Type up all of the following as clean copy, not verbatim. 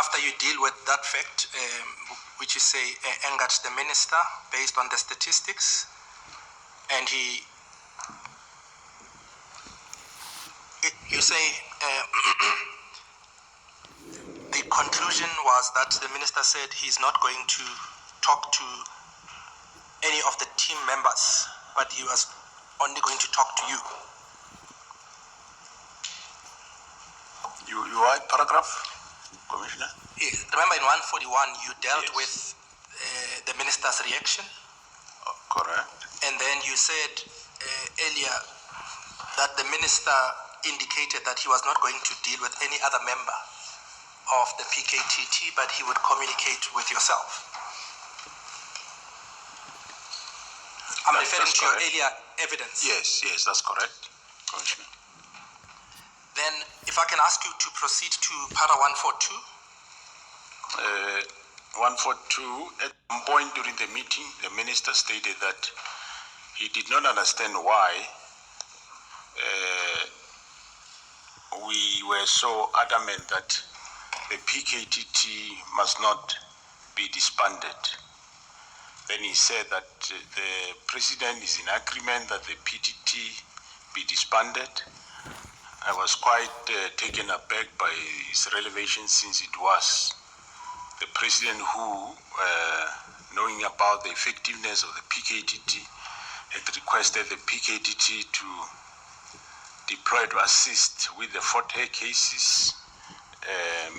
after you deal with that fact, which you say angered the minister based on the statistics, and you say the conclusion was that the minister said he's not going to talk to any of the team members, but he was only going to talk to you. You write paragraph, Commissioner? Yeah, remember in 141 you dealt Yes. with the minister's reaction? Oh, correct. And then you said earlier that the minister indicated that he was not going to deal with any other member of the PKTT, but he would communicate with yourself. I'm referring to your earlier evidence. Yes, that's correct, Commissioner. Then, if I can ask you to proceed to para 142. 142, at some point during the meeting, the minister stated that he did not understand why we were so adamant that the PKTT must not be disbanded. Then he said that the president is in agreement that the PTT be disbanded. I was quite taken aback by his revelation, since it was the president who, knowing about the effectiveness of the PKTT, had requested the PKTT to deploy to assist with the 40 cases,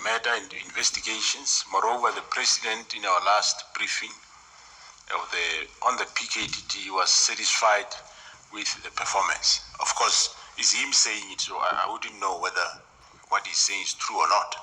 murder and investigations. Moreover, the president, in our last briefing on the PKTT, was satisfied with the performance. Of course, it's him saying it, so I wouldn't know whether what he's saying is true or not.